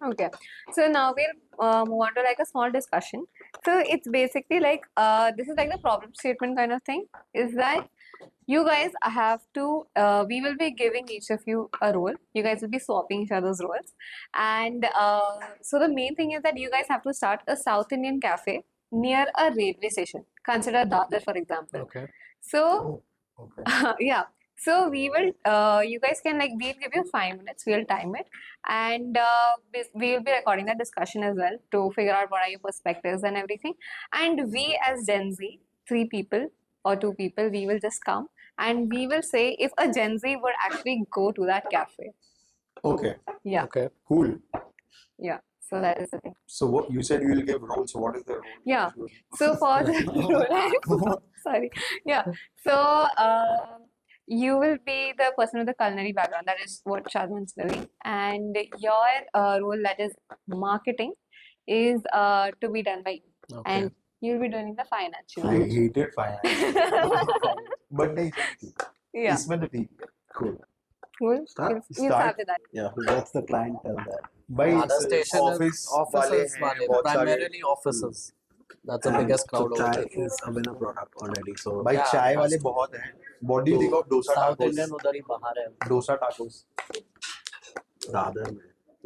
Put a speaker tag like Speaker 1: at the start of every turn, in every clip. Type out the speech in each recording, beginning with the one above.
Speaker 1: Okay, so now we'll move on to like a small discussion. So it's basically like this is like the problem statement kind of thing. Is that you guys have to? We will be giving each of you a role. You guys will be swapping each other's roles, and so the main thing is that you guys have to start a South Indian cafe near a railway station. Consider Dadar, for example.
Speaker 2: Okay.
Speaker 1: So
Speaker 3: Oh, okay.
Speaker 1: yeah. So we will, you guys can like, we'll give you 5 minutes, we'll time it, and we will be recording that discussion as well to figure out what are your perspectives and everything. And we as Gen Z, 3 people or 2 people, we will just come and we will say if a Gen Z would actually go to that cafe.
Speaker 3: Okay.
Speaker 1: Yeah,
Speaker 2: Okay.
Speaker 3: Cool.
Speaker 1: yeah. So that is the thing.
Speaker 3: So what you said you will give roles. So what is the role?
Speaker 1: Yeah. So for the sorry, yeah. So you will be the person with the culinary background. That is what Shadman's doing, and your role, that is marketing, is to be done by you,
Speaker 2: Okay.
Speaker 1: and you'll be doing the financial.
Speaker 3: I hated finance. But नहीं,
Speaker 1: Yeah,
Speaker 3: इसमें तो ठीक है. Cool.
Speaker 1: cool.
Speaker 4: Start-
Speaker 1: You'll start with that.
Speaker 4: Yeah, who gets the clientele there?
Speaker 3: भाई
Speaker 2: Other station
Speaker 3: office
Speaker 2: is offices,
Speaker 3: वाले हैं, बहुत सारे.
Speaker 2: primarily offices. That's the
Speaker 4: And
Speaker 2: biggest
Speaker 4: so
Speaker 2: crowd over
Speaker 4: chai
Speaker 2: there.
Speaker 4: is a winner product already. So
Speaker 3: भाई
Speaker 2: Yeah,
Speaker 3: चाय
Speaker 2: that's
Speaker 3: वाले
Speaker 2: true.
Speaker 3: बहुत हैं. What do you think of dosa
Speaker 2: South
Speaker 3: tacos?
Speaker 2: Indian उधर ही बाहर है.
Speaker 3: Dosa tacos.
Speaker 4: rather,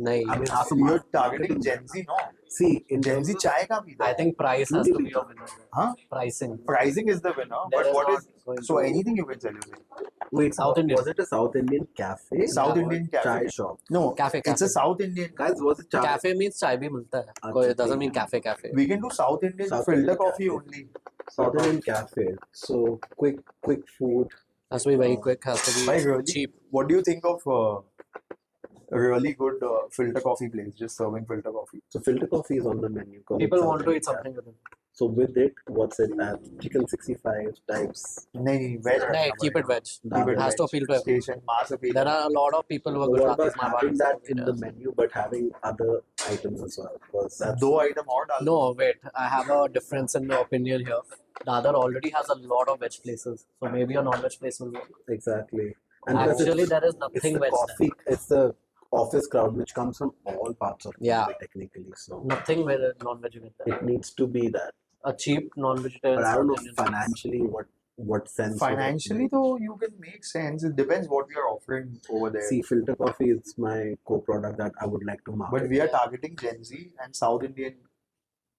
Speaker 2: नहीं.
Speaker 4: I mean, after
Speaker 3: You're
Speaker 4: marketing,
Speaker 3: targeting Gen Z, no?
Speaker 4: see, in
Speaker 3: Gen
Speaker 4: terms
Speaker 3: Z
Speaker 4: of
Speaker 3: चाय का भी.
Speaker 2: I think price has to be a winner.
Speaker 3: Huh?
Speaker 2: Pricing.
Speaker 3: Pricing is the winner,
Speaker 2: There
Speaker 3: but
Speaker 2: is
Speaker 3: what
Speaker 2: not
Speaker 3: is
Speaker 2: going
Speaker 3: so
Speaker 2: to-
Speaker 3: anything you can sell using
Speaker 4: wait,
Speaker 2: South Indian.
Speaker 4: was it a South Indian cafe?
Speaker 3: South
Speaker 4: or
Speaker 3: Indian cafe.
Speaker 4: chai shop.
Speaker 3: No,
Speaker 2: Cafe,
Speaker 3: it's a
Speaker 2: cafe.
Speaker 3: South Indian.
Speaker 4: Guys, was it chai?
Speaker 2: Cafe means चाय भी मिलता है.
Speaker 4: अच्छा,
Speaker 2: कोई- It doesn't
Speaker 4: ठीक
Speaker 2: mean cafe.
Speaker 3: We can do South Indian
Speaker 4: South
Speaker 3: filter
Speaker 4: Indian
Speaker 3: coffee
Speaker 4: cafe.
Speaker 3: only.
Speaker 4: South Indian cafe. So quick food.
Speaker 2: Has to be very quick. Has to
Speaker 3: Why
Speaker 2: be
Speaker 3: really?
Speaker 2: cheap.
Speaker 3: What do you think of a really good filter coffee place just serving filter coffee?
Speaker 4: So filter coffee is on the menu. 'cause
Speaker 2: People
Speaker 4: it's
Speaker 2: want
Speaker 4: South
Speaker 2: to
Speaker 4: Indian
Speaker 2: eat something with it.
Speaker 4: cafe. So with it, what's it at? Chicken 65 types.
Speaker 3: नहीं veg
Speaker 2: No,
Speaker 3: रखना
Speaker 2: keep it
Speaker 3: पड़ेगा.
Speaker 2: veg.
Speaker 3: Keep it
Speaker 2: It has to
Speaker 3: veg.
Speaker 2: appeal to everyone.
Speaker 3: Station mass appeal.
Speaker 2: There are a lot of people who are
Speaker 4: What
Speaker 2: Gujaratis,
Speaker 4: about having
Speaker 2: Marwaris,
Speaker 4: that in the
Speaker 2: Indians.
Speaker 4: menu, but having other items as well? Because that's
Speaker 3: दो item और डाल.
Speaker 2: No, wait. I have a difference in the opinion here. Dadar already has a lot of veg places, so maybe a non-veg place will work.
Speaker 4: exactly.
Speaker 2: Actually, there is
Speaker 4: it's
Speaker 2: nothing
Speaker 4: the
Speaker 2: veg there.
Speaker 4: coffee. It's the office crowd which comes from all parts of
Speaker 2: Yeah.
Speaker 4: Mumbai technically. So
Speaker 2: Nothing with non-veg with there.
Speaker 4: it needs to be that.
Speaker 2: A cheap non-vegetarian.
Speaker 4: But I don't know
Speaker 2: South Indian place.
Speaker 4: financially what sense. would it
Speaker 3: Financially,
Speaker 4: make?
Speaker 3: though, you can make sense. It depends what we are offering over there.
Speaker 4: See, filter coffee is my co-product that I would like to market.
Speaker 3: But we are targeting Gen Z and South Indian.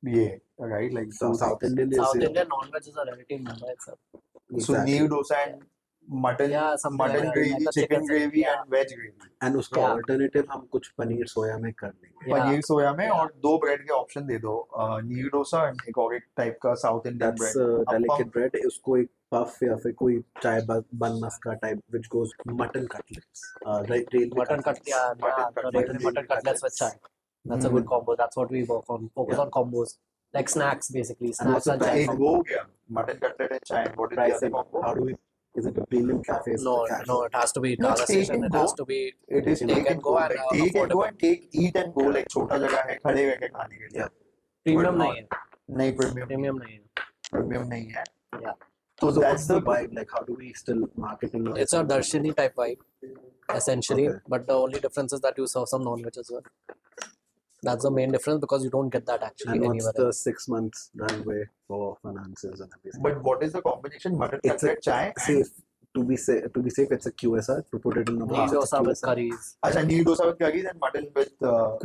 Speaker 3: Yeah, right. Like
Speaker 4: So
Speaker 3: two
Speaker 4: South
Speaker 3: things.
Speaker 4: Indian is
Speaker 2: South Indian non-veg is a rarity in Mumbai itself.
Speaker 3: So
Speaker 4: exactly.
Speaker 3: neer dosa and mutton,
Speaker 2: Yeah, something
Speaker 3: mutton
Speaker 2: like that,
Speaker 3: gravy,
Speaker 2: like a
Speaker 3: chicken
Speaker 2: chicken
Speaker 3: gravy,
Speaker 2: yeah.
Speaker 3: and veg gravy.
Speaker 4: And उसका
Speaker 2: Yeah.
Speaker 4: alternative हम कुछ पनीर सोया में कर देंगे.
Speaker 2: Yeah.
Speaker 3: Paneer सोया में
Speaker 2: Yeah.
Speaker 3: और 2 bread के option दे दो. नीर डोसा and एक और एक टाइप का south Indian
Speaker 4: That's
Speaker 3: bread.
Speaker 4: delicate bread. उसको एक puff या फिर कोई चाय बन मस्का type which goes mutton cutlets. Right, railway
Speaker 2: Mutton cut,
Speaker 4: cutlets.
Speaker 2: yeah,
Speaker 3: Mutton
Speaker 2: the
Speaker 3: cut-
Speaker 2: railway
Speaker 3: mutton
Speaker 2: mutton cutlets with chai. That's a good combo. That's what we work on. Focus
Speaker 4: Yeah.
Speaker 2: on combos, like snacks basically.
Speaker 4: And
Speaker 2: Snacks
Speaker 4: also
Speaker 2: and chai.
Speaker 3: एक वो हो गया mutton cutlet and चाय. What is the other
Speaker 4: Pricing.
Speaker 3: combo?
Speaker 4: How do we? Is it a premium cafe? Is it
Speaker 2: No,
Speaker 4: a cafe?
Speaker 2: no, it has to be
Speaker 3: No,
Speaker 2: Dada
Speaker 3: it's take
Speaker 2: station.
Speaker 3: and
Speaker 2: It
Speaker 3: go.
Speaker 2: has to be.
Speaker 3: It is take and go. Like take and go and take eat and go. Like छोटा जगह है खड़े करके खाने के लिए.
Speaker 4: Yeah.
Speaker 2: Premium
Speaker 3: But
Speaker 2: नहीं है.
Speaker 3: नहीं premium.
Speaker 2: Premium नहीं है.
Speaker 3: Premium नहीं है.
Speaker 2: Yeah.
Speaker 4: So
Speaker 3: So
Speaker 4: what's
Speaker 3: that's
Speaker 4: the
Speaker 3: the
Speaker 4: vibe? Like, how do we still marketing it?
Speaker 2: It's a Darshini type vibe, essentially.
Speaker 4: Okay.
Speaker 2: But the only difference is that you serve some non-veg as well. That's the main difference because you don't get that actually
Speaker 4: And what's
Speaker 2: anywhere
Speaker 4: the
Speaker 2: else.
Speaker 4: 6 months runway for finances and everything?
Speaker 3: But what is the combination? Mutton
Speaker 4: It's a
Speaker 3: cutlet chai.
Speaker 4: safe. To be safe, it's a QSR to put it in the
Speaker 2: Ghee
Speaker 4: box. It's a
Speaker 2: dosa with
Speaker 4: QSR.
Speaker 2: curries.
Speaker 3: अच्छा नीर dosa with curries and mutton with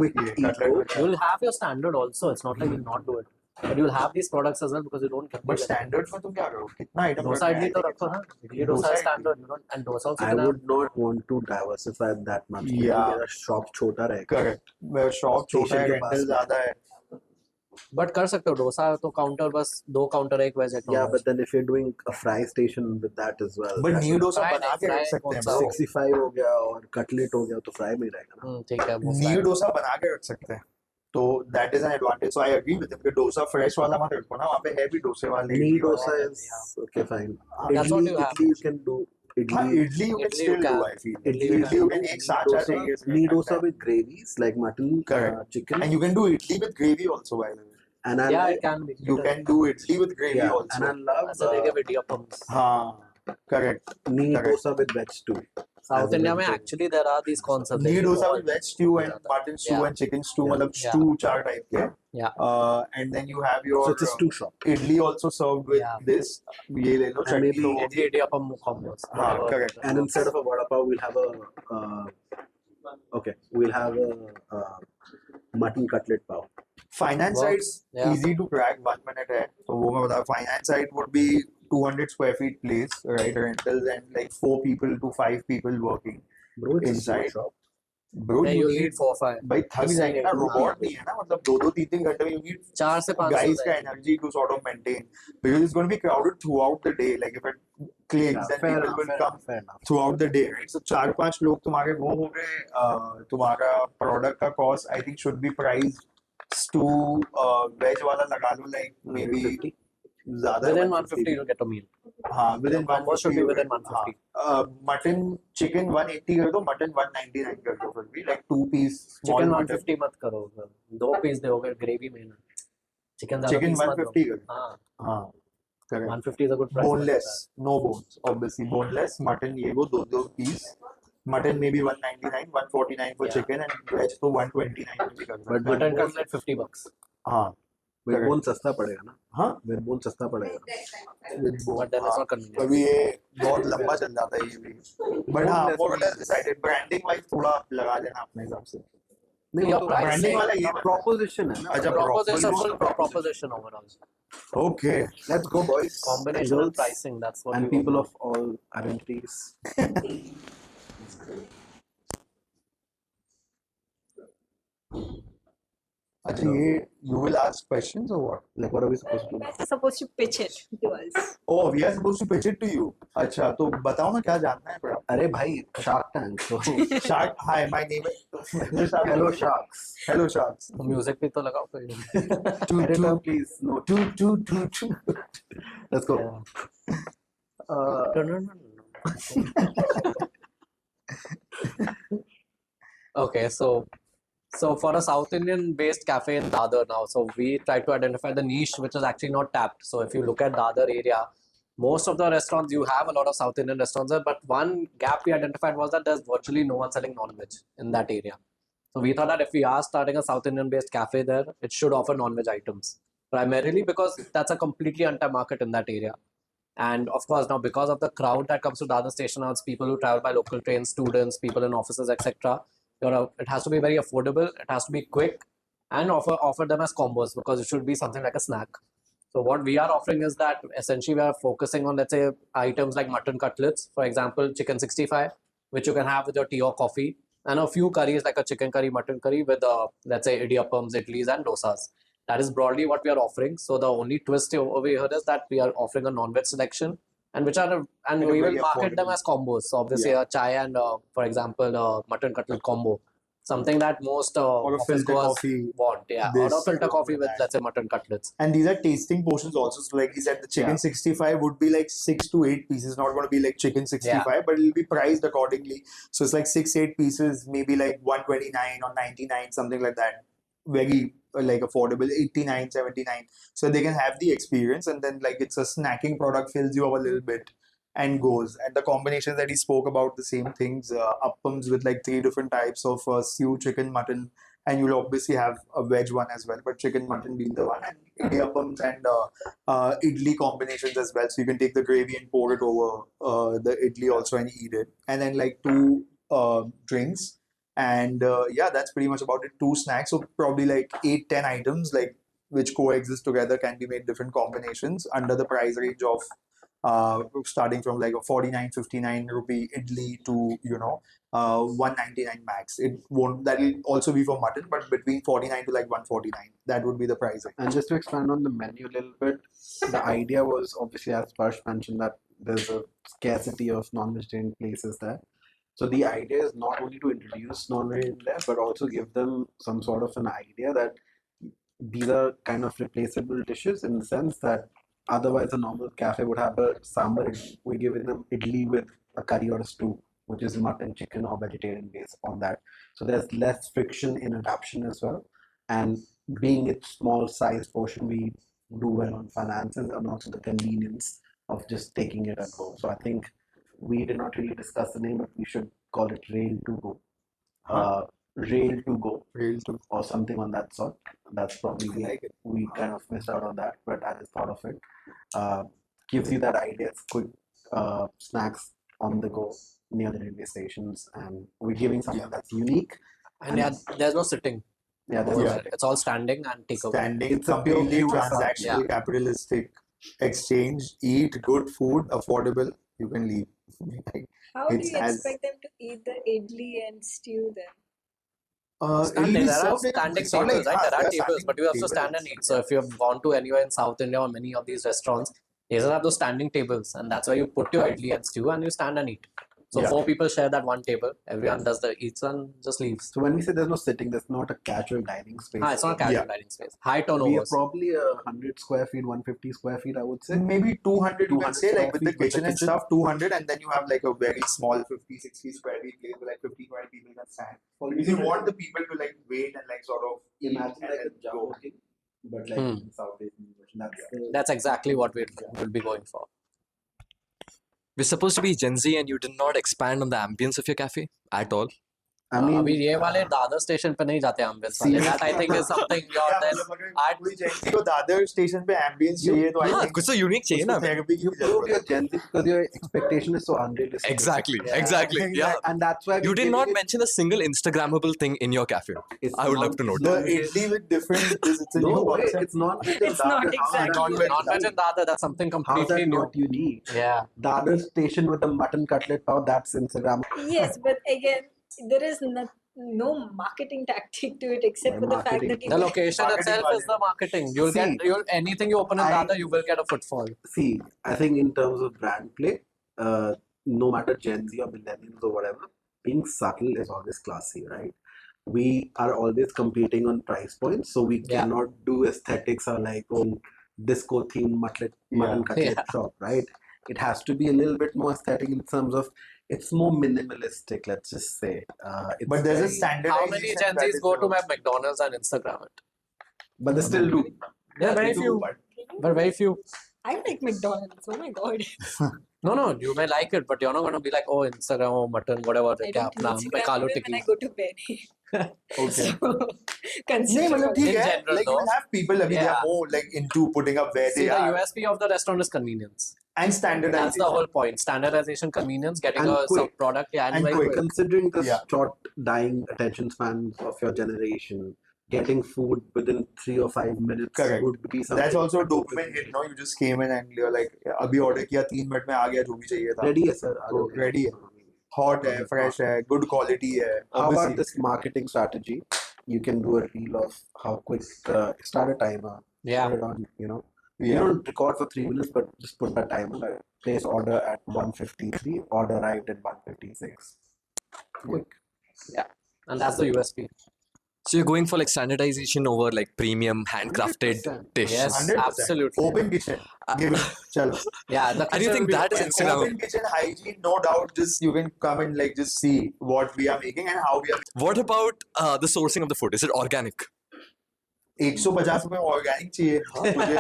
Speaker 4: Quick
Speaker 3: ये
Speaker 4: eat
Speaker 3: cutlet
Speaker 4: go.
Speaker 3: with chai.
Speaker 2: You'll have your standard also. It's not like you'll not do it. But you'll have these products as well because you don't get
Speaker 3: But
Speaker 2: the
Speaker 3: standards में तुम क्या करो? कितना item
Speaker 2: dosa
Speaker 3: रखना है?
Speaker 2: idli तो रखो ना. Idli dosa
Speaker 3: Dosa
Speaker 2: is standard. You don't, and dosa also
Speaker 4: I
Speaker 2: can have.
Speaker 4: would not want to diversify that much.
Speaker 3: Yeah.
Speaker 4: Because मेरा shop छोटा रहेगा.
Speaker 3: Correct. मेरा shop छोटा है,
Speaker 4: Station के
Speaker 3: rental
Speaker 4: पास में.
Speaker 3: ज़्यादा है.
Speaker 2: But कर सकते हो डोसा तो काउंटर बस 2 काउंटर एक वेज एक
Speaker 4: Yeah,
Speaker 2: non-veg.
Speaker 4: but then if you're doing a fry station with that as well.
Speaker 3: But
Speaker 4: that
Speaker 3: नीर डोसा
Speaker 2: Fry
Speaker 3: बना
Speaker 2: नहीं,
Speaker 3: के
Speaker 2: fry
Speaker 3: रख सकते हैं
Speaker 2: कौन सा?
Speaker 3: bro.
Speaker 4: 65 हो गया और कटलेट हो गया तो फ्राई में ही रहेगा ना.
Speaker 2: ठीक है वो
Speaker 3: नीर
Speaker 2: fry.
Speaker 3: डोसा बना के रख सकते हैं. तो that is an advantage. So I agree with him कि डोसा fresh वाला मत रखो ना. वहाँ पे है भी डोसे वाले.
Speaker 4: Knee
Speaker 3: इडली
Speaker 4: dosa
Speaker 3: वाले.
Speaker 4: is okay, fine.
Speaker 2: That's what you have.
Speaker 4: Idli you can do.
Speaker 3: हाँ
Speaker 4: Idli,
Speaker 3: idli you can
Speaker 2: Idli
Speaker 3: still
Speaker 2: you
Speaker 3: do
Speaker 2: can.
Speaker 3: I feel.
Speaker 4: idli
Speaker 3: idli you can एक साथ
Speaker 4: dosa,
Speaker 3: चाहिए.
Speaker 4: knee dosa with gravies like mutton,
Speaker 3: Correct.
Speaker 4: chicken,
Speaker 3: And you can do idli with gravy also by the way.
Speaker 4: and I
Speaker 2: Yeah,
Speaker 4: like,
Speaker 2: it can be.
Speaker 3: You can do idli with gravy
Speaker 4: yeah,
Speaker 3: also.
Speaker 4: and I love
Speaker 2: So they give idiyappams.
Speaker 3: हाँ correct.
Speaker 4: knee
Speaker 3: correct.
Speaker 4: dosa with veg too.
Speaker 2: South
Speaker 4: as a
Speaker 2: India में
Speaker 4: vegetarian.
Speaker 2: actually there are these concepts.
Speaker 3: Ghee
Speaker 2: They
Speaker 3: dosa
Speaker 2: evolved.
Speaker 3: with veg stew and
Speaker 2: Yeah.
Speaker 3: mutton stew
Speaker 2: Yeah.
Speaker 3: and chicken stew,
Speaker 4: Yeah.
Speaker 3: मतलब
Speaker 2: Yeah.
Speaker 3: stew चार type के.
Speaker 2: Yeah.
Speaker 3: And then you have your
Speaker 4: So it's a stew shop.
Speaker 3: idli also served with
Speaker 2: Yeah.
Speaker 3: this. ये ले लो
Speaker 4: And
Speaker 3: chutney
Speaker 4: maybe
Speaker 3: तो होगी.
Speaker 2: Idli idiyappam combos.
Speaker 3: हाँ,
Speaker 2: whatever.
Speaker 3: correct.
Speaker 4: And instead of a vada pav, we'll have we'll have a mutton cutlet pav.
Speaker 3: Finance
Speaker 2: Works.
Speaker 3: side's
Speaker 2: Yeah.
Speaker 3: easy to crack. 1 minute है. तो वो मैं बता. Finance side would be 200 square feet place, right? Rentals and like 4 people to 5 people working.
Speaker 4: Bro, it's a
Speaker 3: Inside.
Speaker 4: stew shop.
Speaker 3: Bro,
Speaker 2: Yeah, you need 4-5.
Speaker 3: भाई थक जाएंगे ना.
Speaker 2: हाँ.
Speaker 3: रोबोट नहीं है ना. मतलब 2-3 घंटे में you need
Speaker 2: 4 से 5
Speaker 3: guys का energy to sort of maintain, because it's going to be crowded throughout the day. Like if it clicks,
Speaker 4: Yeah,
Speaker 3: then
Speaker 4: fair
Speaker 3: people
Speaker 4: enough,
Speaker 3: will
Speaker 4: fair
Speaker 3: come
Speaker 4: enough, fair enough.
Speaker 3: throughout the day, right? So 4-5 लोग तुम्हारे वो हो गए. तुम्हारा product का cost I think should be priced to veg वाला लगा लो like maybe
Speaker 4: 150.
Speaker 3: ज़्यादा
Speaker 2: Within
Speaker 3: 150.
Speaker 2: 150 you get a meal.
Speaker 3: हाँ, within
Speaker 2: Combo should be
Speaker 3: 150
Speaker 2: within
Speaker 3: you get.
Speaker 2: 150.
Speaker 3: हाँ, mutton chicken 180 कर दो, mutton 199 कर दो, फिर भी like 2 piece small
Speaker 2: Chicken
Speaker 3: mutton.
Speaker 2: 150 मत करो. 2 पीस दोगे ग्रेवी में ना. Chicken ज़्यादा
Speaker 3: Chicken
Speaker 2: piece मत दो.
Speaker 3: 150 कर.
Speaker 2: हाँ.
Speaker 3: हाँ, correct.
Speaker 2: 150 is a good price.
Speaker 3: Boneless, no bones, obviously. Boneless, mutton ये वो दो piece. Mutton maybe 199, 149 for
Speaker 2: Yeah.
Speaker 3: chicken, and veg तो 129 में भी कर सकते
Speaker 4: But
Speaker 3: हैं.
Speaker 2: Mutton cutlet $50.
Speaker 3: हाँ,
Speaker 4: With
Speaker 3: Correct.
Speaker 4: bone सस्ता पड़ेगा ना.
Speaker 3: हाँ,
Speaker 4: With bone सस्ता पड़ेगा.
Speaker 3: with bone.
Speaker 2: But then it's
Speaker 3: हाँ.
Speaker 2: not convenient.
Speaker 3: कभी ये बहुत लंबा चल जाता है ये भी. But हाँ,
Speaker 4: Boneless
Speaker 3: more or less
Speaker 4: means-
Speaker 3: decided. Branding wise थोड़ा लगा लेना अपने हिसाब से.
Speaker 4: नहीं,
Speaker 2: Yeah,
Speaker 4: वो तो
Speaker 2: pricing-
Speaker 3: Branding वाला ये
Speaker 4: proposition है ना.
Speaker 3: अच्छा,
Speaker 2: Proposition,
Speaker 3: proposition.
Speaker 2: full proposition overall.
Speaker 3: Okay.
Speaker 4: Let's go, boys.
Speaker 2: Combinational
Speaker 4: Girls
Speaker 2: pricing, that's what
Speaker 4: and
Speaker 2: we
Speaker 4: people
Speaker 2: want.
Speaker 4: of all identities.
Speaker 3: अच्छा ये you will ask questions or what?
Speaker 4: Like, what are we supposed to do?
Speaker 5: Supposed to pitch it to us.
Speaker 3: Oh, we are supposed to pitch it to you. अच्छा तो बताओ ना क्या जानना है बड़ा.
Speaker 4: अरे भाई, Shark Tank. So,
Speaker 3: Shark, hi, my name is.
Speaker 4: hello, Sharks.
Speaker 3: Hello, Sharks.
Speaker 2: तो म्यूजिक भी तो लगाओ फिर.
Speaker 4: Editor, please. No. Let's go.
Speaker 2: No. Okay, so for a South Indian based cafe in Dadar now, so we try to identify the niche which is actually not tapped. So if you look at Dadar area, most of the restaurants, you have a lot of South Indian restaurants there, but one gap we identified was that there's virtually no one selling non-veg in that area. So we thought that if we are starting a South Indian based cafe there, it should offer non-veg items, primarily because that's a completely untapped market in that area. And of course, now because of the crowd that comes to Dadar station house, people who travel by local trains, students, people in offices, etc., it has to be very affordable, it has to be quick, and offer them as combos, because it should be something like a snack. So what we are offering is that essentially we are focusing on, let's say, items like mutton cutlets, for example, chicken 65, which you can have with your tea or coffee, and a few curries like a chicken curry, mutton curry with, let's say, idioppams, idlis, and dosas. That is broadly what we are offering. So the only twist over here is that we are offering a non-veg selection, and we will
Speaker 3: very
Speaker 2: market them
Speaker 3: affordable.
Speaker 2: as combos. So obviously a chai and, for example, mutton cutlet combo, something that most
Speaker 3: Or a
Speaker 2: office
Speaker 3: filter
Speaker 2: goers
Speaker 3: coffee.
Speaker 2: want. Yeah, or a
Speaker 3: This,
Speaker 2: filter
Speaker 3: or
Speaker 2: coffee with,
Speaker 3: that.
Speaker 2: let's say, mutton cutlets.
Speaker 3: And these are tasting portions also. So like he said, the chicken
Speaker 2: Yeah.
Speaker 3: 65 would be like 6 to 8 pieces, not going to be like chicken 65, but it'll be priced accordingly. So it's like 6-8 pieces, maybe like 129 or 99, something like that. Very like affordable, 89, 79. So they can have the experience, and then like it's a snacking product, fills you up a little bit and goes. And the combinations that he spoke about, the same things, appams with like 3 different types of stew, chicken, mutton, and you'll obviously have a veg one as well, but chicken, mutton being the one, and idiyappams and idli combinations as well. So you can take the gravy and pour it over the idli also and eat it. And then like 2 drinks. And yeah, that's pretty much about it. 2 snacks, so probably like 8-10 items, like which coexist together, can be made different combinations under the price range of starting from like a 49-59 rupee idli to 199 max. It won't. That will also be for mutton, but between 49 to like 149. That would be the price range.
Speaker 4: And just to expand on the menu a little bit, the idea was obviously, as Sparsh mentioned, that there's a scarcity of non-vegetarian places there. So the idea is not only to introduce non-vegetarian there, but also give them some sort of an idea that these are kind of replaceable dishes, in the sense that otherwise a normal cafe would have a sambar. We're giving them idli with a curry or a stew, which is mutton, chicken, or vegetarian based on that. So there's less friction in adaptation as well. And being it small size portion, we do well on finances and also the convenience of just taking it at home. So I think we did not really discuss the name, but we should call it Rail to Go. Rail to Go
Speaker 3: Real to
Speaker 4: or something on that sort. That's probably
Speaker 3: like it.
Speaker 4: we kind of missed out on that, but I just thought of it. Uh, Gives you that idea. It's quick snacks on the go near the railway stations, and we're giving something that's unique.
Speaker 2: And yeah, there's no sitting.
Speaker 4: Yeah,
Speaker 2: over
Speaker 3: Yeah.
Speaker 2: there. It's all standing and takeaway.
Speaker 3: Standing,
Speaker 4: It's a pure
Speaker 3: completely
Speaker 4: QSR.
Speaker 3: transactional, capitalistic exchange. Eat good food, affordable. You can leave.
Speaker 5: How do
Speaker 3: It's
Speaker 5: you
Speaker 3: as-
Speaker 5: expect them to eat the idli and stew then?
Speaker 2: Standing,
Speaker 3: it'll be
Speaker 2: there are
Speaker 3: served in-
Speaker 2: standing
Speaker 3: it's not
Speaker 2: tables,
Speaker 3: like-
Speaker 2: right? There are
Speaker 3: there
Speaker 2: tables,
Speaker 3: standing
Speaker 2: but you have to
Speaker 3: tables.
Speaker 2: stand and eat. So if you've gone to anywhere in South India or many of these restaurants, they just have those standing tables, and that's where you put your idli and stew and you stand and eat. So
Speaker 3: Yeah.
Speaker 2: 4 people share that one table. Everyone does the eats and just leaves.
Speaker 4: So when we say there's no sitting, there's not a casual dining space.
Speaker 2: It's not a casual
Speaker 3: Yeah.
Speaker 2: dining space. High
Speaker 4: We have
Speaker 2: turnovers.
Speaker 4: probably 100 square feet, 150 square feet, I would say.
Speaker 3: Maybe 200 you can
Speaker 4: 200
Speaker 3: say, like with the
Speaker 4: square feet with the
Speaker 3: kitchen and
Speaker 4: kitchen.
Speaker 3: stuff, 200, and then you have like a very small 50, 60 square feet place where like 15, 20 people can stand. If you want the people to like wait and like sort of eat
Speaker 4: Imagine
Speaker 3: and
Speaker 4: like a
Speaker 3: then
Speaker 4: Java
Speaker 3: go.
Speaker 4: King, but like in South Asian version.
Speaker 2: That's exactly what we'll be going for.
Speaker 6: We're supposed to be Gen Z, and you did not expand on the ambience of your cafe at all.
Speaker 4: I mean,
Speaker 2: अभी ये वाले Dadar station पे नहीं जाते ambience वाले. That I think is something you're
Speaker 3: Yeah,
Speaker 2: then
Speaker 3: मतलब अगर
Speaker 2: at-
Speaker 3: कोई Gen Z को दादर स्टेशन पे ambience चाहिए तो I
Speaker 6: हाँ,
Speaker 3: think
Speaker 6: कुछ तो यूनिक चाहिए
Speaker 3: उसको
Speaker 6: ना.
Speaker 3: therapy की
Speaker 4: you
Speaker 3: भी
Speaker 4: prove
Speaker 3: जरूरत
Speaker 4: your
Speaker 3: है.
Speaker 4: Gen Z because your expectation is so unrealistic.
Speaker 6: Exactly,
Speaker 2: Yeah.
Speaker 6: exactly. Yeah.
Speaker 4: And that's why
Speaker 6: You
Speaker 4: we're
Speaker 6: did
Speaker 4: giving
Speaker 6: not
Speaker 4: it-
Speaker 6: mention a single Instagrammable thing in your cafe.
Speaker 4: it's
Speaker 6: I would
Speaker 4: not-
Speaker 6: love to know
Speaker 4: it's
Speaker 3: The
Speaker 4: not-
Speaker 3: idli with different, it's a
Speaker 4: No
Speaker 3: new
Speaker 4: way,
Speaker 3: concept.
Speaker 4: it's not.
Speaker 5: It's not exactly
Speaker 2: non-veg and Dadar, that's something
Speaker 4: How's
Speaker 2: completely
Speaker 4: that
Speaker 2: new.
Speaker 4: not unique?
Speaker 2: Yeah.
Speaker 4: The other station with the mutton cutlet pav, that's Instagram.
Speaker 5: Yes, but again, there is no marketing tactic to it except
Speaker 4: Why
Speaker 5: for the fact
Speaker 4: marketing?
Speaker 5: that you
Speaker 2: The location
Speaker 3: Marketing
Speaker 2: itself is
Speaker 3: wale.
Speaker 2: the marketing.
Speaker 4: See,
Speaker 2: Anything you open in
Speaker 4: I-
Speaker 2: Dadar, you will get a footfall.
Speaker 4: See, I think in terms of brand play, no matter Gen Z or millennials or whatever, being subtle is always classy, right? We are always competing on price points, so we
Speaker 2: Yeah.
Speaker 4: cannot do aesthetics or like disco themed mutton cutlet
Speaker 2: Yeah.
Speaker 4: shop, right? It has to be a little bit more aesthetic in terms of it's more minimalistic, let's just say. It's
Speaker 3: But there's a
Speaker 4: very-
Speaker 3: standardization.
Speaker 2: How many Gen
Speaker 3: that
Speaker 2: Zs
Speaker 3: is
Speaker 2: go to
Speaker 3: your-
Speaker 2: McDonald's and Instagram it?
Speaker 4: but they still do.
Speaker 2: Yeah, very
Speaker 3: they do,
Speaker 2: few.
Speaker 3: but
Speaker 2: But very few.
Speaker 5: I like McDonald's. Oh my god.
Speaker 2: No, you may like it, but you're not gonna be like, oh, Instagram or mutton, whatever.
Speaker 5: I
Speaker 2: क्या
Speaker 5: don't
Speaker 2: अपना
Speaker 5: use
Speaker 2: मैं खा लूँ
Speaker 5: Instagram even when I
Speaker 2: tikki.
Speaker 5: go to bed.
Speaker 3: okay.
Speaker 5: So,
Speaker 3: नहीं
Speaker 5: consider
Speaker 3: मतलब
Speaker 5: all
Speaker 3: ठीक
Speaker 2: In
Speaker 3: है,
Speaker 2: general,
Speaker 3: like you will
Speaker 2: though.
Speaker 3: have people अभी they
Speaker 2: Yeah.
Speaker 3: are more like into putting up where
Speaker 2: See,
Speaker 3: they
Speaker 2: the
Speaker 3: are
Speaker 2: USP of the restaurant is convenience.
Speaker 3: and
Speaker 2: That's
Speaker 3: standardization.
Speaker 2: the whole point. Standardization, convenience, getting
Speaker 4: And
Speaker 2: a
Speaker 4: quick.
Speaker 2: product, yeah, and
Speaker 3: And
Speaker 2: very
Speaker 3: quick.
Speaker 2: quick.
Speaker 4: Considering the
Speaker 3: Yeah.
Speaker 4: short dying attention spans of your generation, getting food within 3 or 5 minutes
Speaker 3: Correct.
Speaker 4: would be something.
Speaker 3: That's also a dopamine hit, no? You just came in and you're like, अभी order किया 3 minute में आ गया जो भी चाहिए था.
Speaker 4: Ready, yes, sir.
Speaker 3: Oh, ready है. Hot है, fresh है, good quality है.
Speaker 4: How
Speaker 3: Obviously.
Speaker 4: about this marketing strategy? You can do a reel of how quick, start a timer,
Speaker 2: Yeah.
Speaker 4: put it on, you
Speaker 3: Yeah.
Speaker 4: don't record for 3 minutes, but just put that timer, like, place order at 1:53, order arrived at 1:56. Quick.
Speaker 2: And that's the USP.
Speaker 6: So you're going for like standardization over like premium handcrafted
Speaker 4: 100%.
Speaker 6: dish.
Speaker 2: Yes,
Speaker 3: 100%.
Speaker 2: absolutely.
Speaker 3: Open kitchen. Give it. Chalo.
Speaker 2: Yeah, the
Speaker 6: And you
Speaker 2: kitchen
Speaker 6: think
Speaker 2: will be
Speaker 6: that is
Speaker 2: open.
Speaker 6: Instagram?
Speaker 3: Open kitchen hygiene, no doubt. Just you can come and like just see what we are making and how we are.
Speaker 6: What about the sourcing of the food? Is it organic?
Speaker 3: 150 रुपए में organic चाहिए मुझे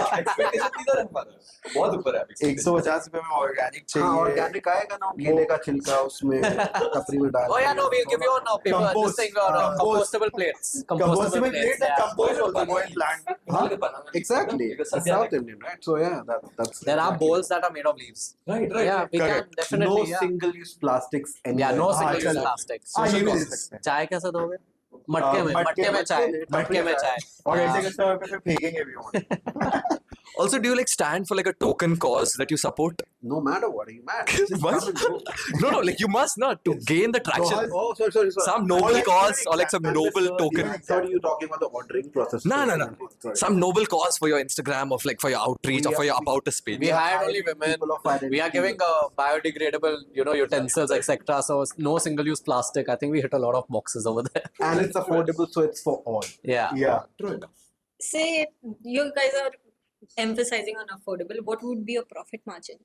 Speaker 7: बहुत ऊपर है
Speaker 3: 150 रुपए में organic
Speaker 4: हाँ,
Speaker 3: चाहिए
Speaker 4: organic आएगा ना, केले का छिलका उसमें टपरी में डाल
Speaker 2: Oh yeah, no, we'll give you on paper.
Speaker 3: Compost.
Speaker 2: This thing, compostable plates.
Speaker 3: Compostable plates and
Speaker 2: yeah.
Speaker 3: compost also go in plant.
Speaker 4: Exactly. It's South Indian, right? So yeah, that's
Speaker 2: There are
Speaker 4: exactly.
Speaker 2: bowls that are made of leaves.
Speaker 7: Right,
Speaker 2: Yeah, we can
Speaker 3: Correct.
Speaker 2: definitely.
Speaker 4: No
Speaker 2: yeah.
Speaker 4: single-use plastics
Speaker 2: Yeah,
Speaker 4: anywhere.
Speaker 2: no
Speaker 3: हाँ,
Speaker 2: single use
Speaker 3: चलो।
Speaker 2: plastic.
Speaker 3: हाँ, ये
Speaker 2: Social
Speaker 3: भी ले
Speaker 2: cost.
Speaker 3: सकते हैं।
Speaker 2: चाय कैसे दोगे? मटके में चाय,
Speaker 3: मटके
Speaker 2: मटके में चाय.
Speaker 3: और
Speaker 2: हाँ.
Speaker 3: ऐसे करते हुए फिर फेंकेंगे भी वहाँ।
Speaker 6: Also, do you like stand for like a token cause that you support?
Speaker 4: No matter what, are you mad? Just
Speaker 6: What?
Speaker 4: come and go.
Speaker 6: No, like you must not to gain the traction.
Speaker 4: Oh, sorry.
Speaker 6: Some
Speaker 3: Or
Speaker 6: noble
Speaker 3: like
Speaker 6: cause
Speaker 3: giving
Speaker 6: or like some
Speaker 3: examples,
Speaker 6: noble token.
Speaker 4: I thought you were talking about the ordering process.
Speaker 6: No.
Speaker 4: Sorry.
Speaker 6: Some noble cause for your Instagram of like for your outreach or for your about us page.
Speaker 2: We hired only women.
Speaker 4: People of identity.
Speaker 2: We are giving biodegradable, utensils, etc. So no single-use plastic. I think we hit a lot of boxes over there.
Speaker 4: And it's affordable, so it's for all.
Speaker 2: Yeah.
Speaker 3: Yeah.
Speaker 7: True enough.
Speaker 5: Say you guys are emphasizing on affordable. What would be your profit margin?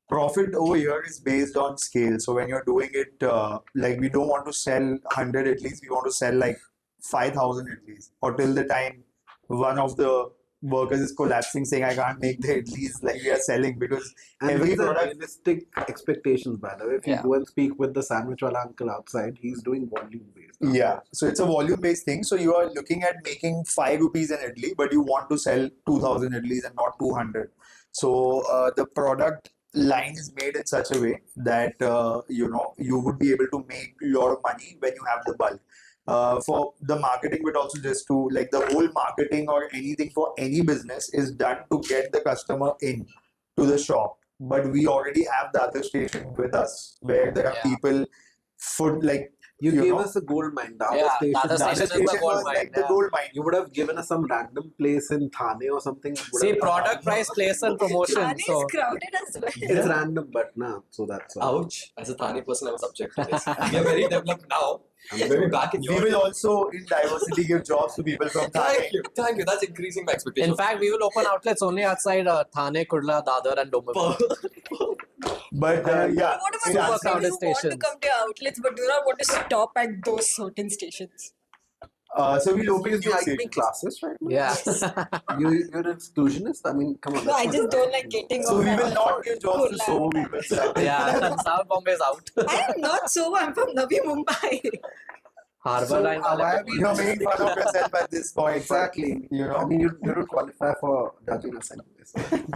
Speaker 3: Profit over here is based on scale. So when you're doing it, like we don't want to sell 100 at least. We want to sell like 5,000 at least, or till the time one of the workers is collapsing, saying I can't make the idlis like we are selling because
Speaker 4: And
Speaker 3: every
Speaker 4: these are
Speaker 3: product.
Speaker 4: realistic expectations, by the way. If you
Speaker 2: Yeah.
Speaker 4: go and speak with the sandwich wala uncle outside, he's doing volume based.
Speaker 3: Yeah, so it's a volume-based thing. So you are looking at making 5 rupees an idli, but you want to sell 2,000 idlis and not 200. So the product line is made in such a way that you would be able to make a lot of money when you have the bulk. For the marketing, but also just to like the whole marketing or anything for any business is done to get the customer in to the shop. But we already have the other station with us where there are
Speaker 2: Yeah.
Speaker 3: people food like
Speaker 4: You
Speaker 3: you
Speaker 4: gave
Speaker 3: know,
Speaker 4: us a gold mine. The other
Speaker 2: Yeah, the
Speaker 4: station,
Speaker 2: other
Speaker 3: the other
Speaker 2: station is the
Speaker 3: station
Speaker 2: gold
Speaker 3: was
Speaker 2: mine,
Speaker 3: like the
Speaker 2: yeah.
Speaker 3: gold mine.
Speaker 4: you would have given us some random place in Thane or something. Would
Speaker 2: See,
Speaker 4: have-
Speaker 2: product price, place, and promotion.
Speaker 5: Thane
Speaker 2: So
Speaker 5: is crowded as well.
Speaker 4: It's random, but nah. So that's all.
Speaker 7: Ouch. As a Thane person, I was subject to this. We are very developed now.
Speaker 4: I'm
Speaker 7: Maybe back in
Speaker 3: We
Speaker 7: your
Speaker 3: will also in diversity give jobs to people from Thane.
Speaker 7: Thank you. Thank you. That's increasing my expectation.
Speaker 2: in fact, we will open outlets only outside Thane, Kurla, Dadar, and Dombivli.
Speaker 3: But yeah,
Speaker 5: What
Speaker 3: in
Speaker 5: about
Speaker 3: answer-
Speaker 5: you want to
Speaker 2: stations.
Speaker 5: come to outlets but do not want to stop at those certain stations?
Speaker 3: so we'll open
Speaker 4: Excuse me,
Speaker 3: new
Speaker 4: are you taking
Speaker 3: stations.
Speaker 4: classes right now?
Speaker 2: Yeah.
Speaker 4: You're an exclusionist? I mean, come on.
Speaker 5: No, I
Speaker 4: that's
Speaker 5: just
Speaker 4: not-
Speaker 5: don't like getting
Speaker 3: So
Speaker 5: off
Speaker 3: we
Speaker 5: at
Speaker 3: will not give jobs to
Speaker 5: Kurla.
Speaker 3: solo people.
Speaker 2: Yeah, South Bombay is out.
Speaker 5: I am not so. I'm from Navi Mumbai.
Speaker 2: Harbour
Speaker 4: So,
Speaker 2: line.
Speaker 4: why are we
Speaker 3: You're making fun of yourself at this point.
Speaker 4: Exactly.
Speaker 3: You know?
Speaker 4: I mean, you don't qualify for judging us anyways.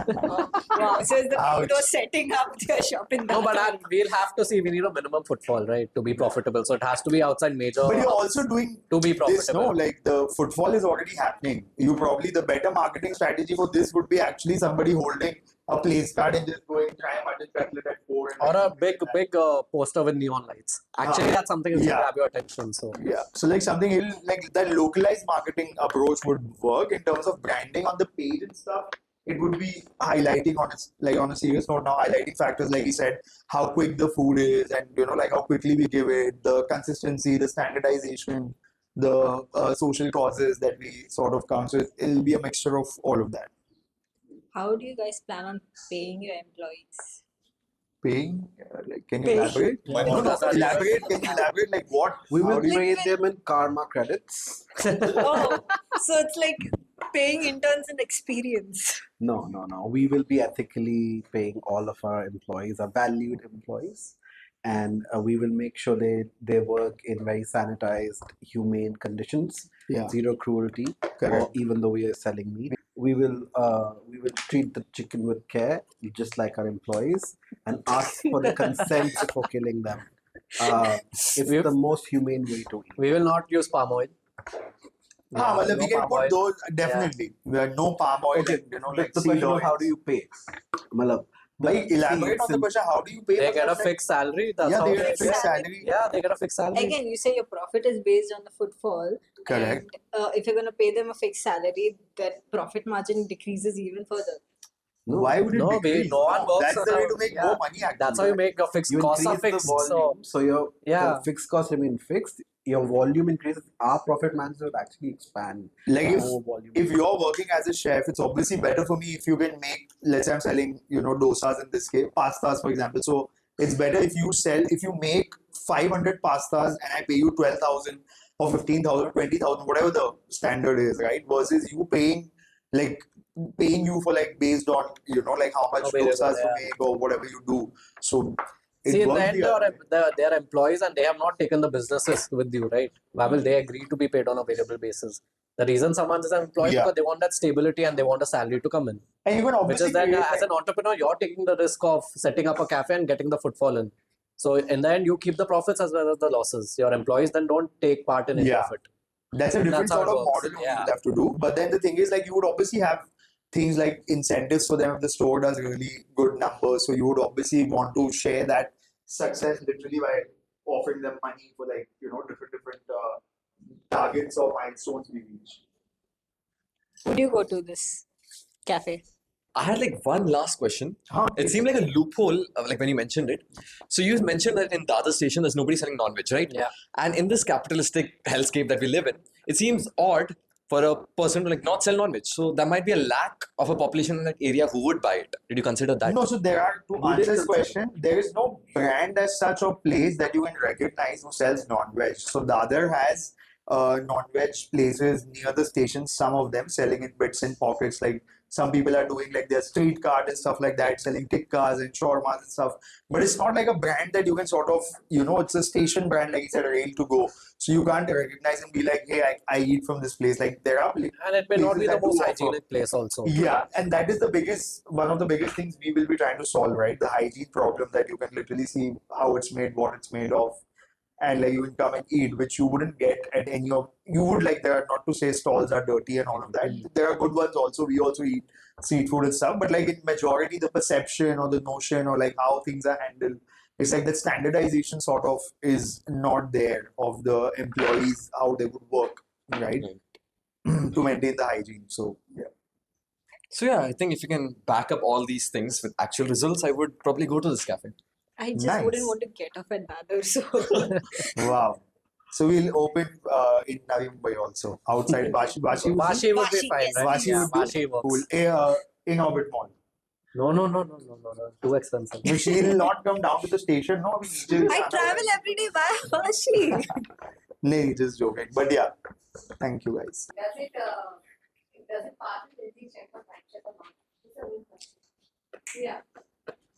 Speaker 5: Wow. So is the
Speaker 3: Ouch.
Speaker 5: people setting up their shop in
Speaker 2: No, but
Speaker 5: Dadar?
Speaker 2: we'll have to see. We need a minimum footfall, right, to be profitable. So it has to be outside major.
Speaker 3: But you're also doing
Speaker 2: to be
Speaker 3: this,
Speaker 2: profitable.
Speaker 3: no? Like the footfall is already happening. You probably the better marketing strategy for this would be actually somebody holding a place card and just going try mutton cutlet at 4. And
Speaker 2: Or a big poster with neon lights. Actually, that's something that will
Speaker 3: Yeah.
Speaker 2: grab your attention. So
Speaker 3: Yeah. So like something like that localized marketing approach would work in terms of branding on the page and stuff. It would be highlighting on a serious note now, highlighting factors like you said, how quick the food is, and like how quickly we give it, the consistency, the standardization, the social causes that we sort of come. So it'll be a mixture of all of that.
Speaker 5: How do you guys plan on paying your employees?
Speaker 3: Paying, like, can you
Speaker 5: Pay.
Speaker 3: elaborate?
Speaker 7: Money.
Speaker 3: No, elaborate. Can you elaborate? Like what?
Speaker 4: We will
Speaker 3: How do you-
Speaker 4: pay them in karma credits.
Speaker 5: Oh, so it's like paying interns in experience.
Speaker 4: No. We will be ethically paying all of our employees, our valued employees, and we will make sure they work in very sanitized, humane conditions,
Speaker 3: Yeah.
Speaker 4: zero cruelty.
Speaker 3: Correct.
Speaker 4: Or even though we are selling meat, we will treat the chicken with care, just like our employees, and ask for the consent before killing them. It's
Speaker 2: We've-
Speaker 4: the most humane way to eat.
Speaker 2: we will not use palm oil.
Speaker 3: well, we
Speaker 2: no
Speaker 3: can
Speaker 2: palm
Speaker 3: put
Speaker 2: oil.
Speaker 3: those definitely. No palm oil.
Speaker 4: Okay,
Speaker 3: and,
Speaker 4: the
Speaker 3: seed
Speaker 4: question of how
Speaker 3: oils.
Speaker 4: do you pay? Malab,
Speaker 3: Like elaborate on the
Speaker 4: sim-
Speaker 3: question. How do you pay?
Speaker 2: They
Speaker 3: for
Speaker 2: get a
Speaker 3: that?
Speaker 2: fixed salary. That's
Speaker 3: Yeah,
Speaker 2: how
Speaker 3: they
Speaker 2: it
Speaker 3: get a
Speaker 2: is.
Speaker 3: fixed
Speaker 5: salary.
Speaker 3: salary.
Speaker 2: Yeah, they get a fixed salary.
Speaker 5: Again, you say your profit is based on the footfall.
Speaker 3: Correct.
Speaker 5: And if you're going to pay them a fixed salary, that profit margin decreases even further.
Speaker 4: No,
Speaker 3: Why would it
Speaker 2: No,
Speaker 3: decrease?
Speaker 2: no one works
Speaker 3: That's the way to
Speaker 2: around-
Speaker 3: make
Speaker 2: yeah.
Speaker 3: more money. Actually.
Speaker 2: That's how you make your fixed
Speaker 4: you
Speaker 2: costs are
Speaker 4: increase
Speaker 2: fixed.
Speaker 4: the
Speaker 2: So
Speaker 4: volume, so your
Speaker 2: yeah.
Speaker 4: fixed costs remain fixed. Your volume increases. Our profit margins will actually expand.
Speaker 3: Like
Speaker 4: More volume.
Speaker 3: if you're working as a chef, it's obviously better for me if you can make. Let's say I'm selling, dosas in this case, pastas, for example. So it's better if you make 500 pastas and I pay you 12,000 or 15,000, 20,000, whatever the standard is, right? Versus you paying you for based on like how much
Speaker 2: Available,
Speaker 3: dosas you
Speaker 2: yeah.
Speaker 3: make or whatever you do. So it
Speaker 2: see, in the
Speaker 3: works
Speaker 2: end,
Speaker 3: the other way.
Speaker 2: they are employees and they have not taken the businesses with you, right? Why will they agree to be paid on a variable basis? The reason someone is an employee
Speaker 3: Yeah.
Speaker 2: because they want that stability and they want a salary to come in.
Speaker 3: And you can
Speaker 2: Which
Speaker 3: obviously
Speaker 2: is then,
Speaker 3: create,
Speaker 2: as an entrepreneur, you're taking the risk of setting up a cafe and getting the footfall in. So in the end, you keep the profits as well as the losses. Your employees then don't take part in any
Speaker 3: Yeah.
Speaker 2: of it.
Speaker 3: that's a different
Speaker 2: That's how
Speaker 3: sort
Speaker 2: it
Speaker 3: of
Speaker 2: works.
Speaker 3: model you
Speaker 2: Yeah.
Speaker 3: would have to do. But then the thing is, you would obviously have things like incentives for them if the store does really good numbers. So you would obviously want to share that success literally by offering them money for different targets or milestones we reach.
Speaker 5: Would you go to this cafe?
Speaker 7: I had one last question. It seemed like a loophole, when you mentioned it. So you mentioned that in Dadar station, there's nobody selling non-veg, right?
Speaker 2: Yeah.
Speaker 7: And in this capitalistic hellscape that we live in, it seems odd for a person to not sell non-veg. So there might be a lack of a population in that area who would buy it. Did you consider that?
Speaker 3: No, so there are to
Speaker 4: We
Speaker 3: answer
Speaker 4: did
Speaker 3: this
Speaker 4: consider.
Speaker 3: question, there is no brand as such or place that you can recognize who sells non-veg. So Dadar has non-veg places near the station, some of them selling in bits and pockets. Like some people are doing like their street cart and stuff like that, selling tikkas and shawarmas and stuff. But it's not like a brand that you can sort of, it's a station brand, like you said, a rail to go. So you can't recognize and be like, hey, I eat from this place. Like there are
Speaker 2: And it may not
Speaker 3: places
Speaker 2: be the
Speaker 3: that do
Speaker 2: most
Speaker 3: offer.
Speaker 2: hygienic place also.
Speaker 3: Yeah, and that is one of the biggest things we will be trying to solve, right? The hygiene problem that you can literally see how it's made, what it's made of, and like you can come and eat, which you wouldn't get at any of. You would like there are, not to say stalls are dirty and all of that. There are good ones also. We also eat street food and stuff, but like in majority, the perception or the notion or like how things are handled, it's like that standardization sort of is not there of the employees how they would work, right? To maintain the hygiene. So yeah.
Speaker 7: So yeah, I think if you can back up all these things with actual results, I would probably go to this cafe.
Speaker 5: I just
Speaker 3: Nice.
Speaker 5: wouldn't want to get off at Dadar, so
Speaker 3: Wow. So we'll open in Navi Mumbai also outside Vashi. Vashi would be
Speaker 2: Vashi would be
Speaker 5: Vashi,
Speaker 2: fine,
Speaker 5: yes,
Speaker 2: right?
Speaker 3: Vashi
Speaker 2: Yeah,
Speaker 3: would be
Speaker 2: Vashi works.
Speaker 3: cool. In Orbit Mall.
Speaker 2: No. Too expensive.
Speaker 3: No, she'll not come down to the station. No, we just
Speaker 5: I travel every day via Vashi.
Speaker 3: No, just joking. But yeah, thank you guys.
Speaker 1: Does it pass the healthy check or fact check or not? It's a good question. Yeah.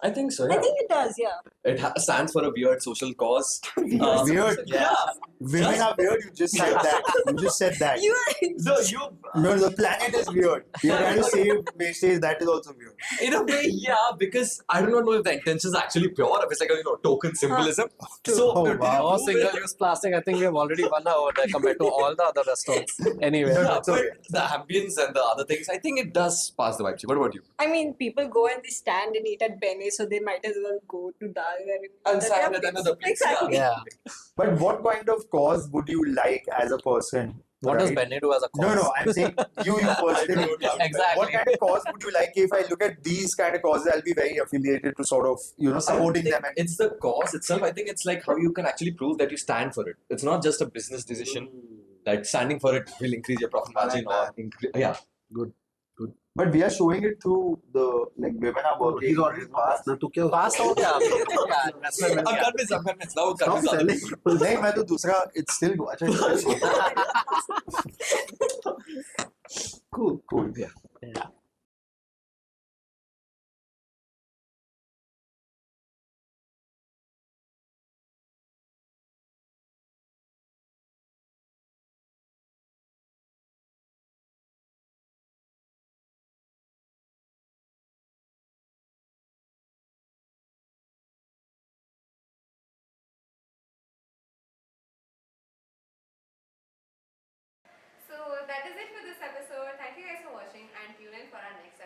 Speaker 7: I think so.
Speaker 5: I
Speaker 7: Yeah.
Speaker 5: think it does, yeah.
Speaker 7: It stands for a weird social cause.
Speaker 3: Weird.
Speaker 7: Yeah.
Speaker 3: Women are weird. You just said that. You just said that.
Speaker 5: You are
Speaker 7: So you,
Speaker 3: No, the planet is weird. You're trying to save wastage. That is also weird.
Speaker 7: in a way, yeah, because I do not know if the intention is actually pure, if it's like a token symbolism. So
Speaker 3: Oh,
Speaker 7: did you
Speaker 3: wow.
Speaker 2: Oh,
Speaker 7: prove it?
Speaker 2: single-use plastic. I think we have already won out compared to all the other restaurants. Anyway,
Speaker 3: No,
Speaker 7: Yeah,
Speaker 3: it's
Speaker 7: but
Speaker 3: okay.
Speaker 7: the ambience and the other things, I think it does pass the vibe. What about you?
Speaker 5: I mean, people go and they stand and eat at Bene, so they might as well go to Dadar
Speaker 7: And stand at another place,
Speaker 5: Exactly.
Speaker 2: yeah.
Speaker 3: But what kind of cause would you like as a person?
Speaker 2: What does
Speaker 3: right?
Speaker 2: Benny do as a cause?
Speaker 3: No, I'm saying you personally.
Speaker 2: Exactly.
Speaker 3: What kind of cause would you like? If I look at these kind of causes, I'll be very affiliated to sort of, supporting them. And
Speaker 7: It's the cause itself. I think it's like how you can actually prove that you stand for it. It's not just a business decision. That standing for it will increase your profit margin or increase. Yeah.
Speaker 3: but we are showing it through the women are working.
Speaker 4: He's already passed. ना तो क्या
Speaker 2: Pass हो गया अभी. Yeah, investment mill
Speaker 7: I'm
Speaker 2: गया.
Speaker 7: convinced. I'm convinced. Now
Speaker 4: Stop
Speaker 7: convinced others.
Speaker 4: selling.
Speaker 3: नहीं मैं तो दूसरा it's still अच्छा it's still cool.
Speaker 2: Yeah.
Speaker 1: So that is it for this episode. Thank you guys for watching and tune in for our next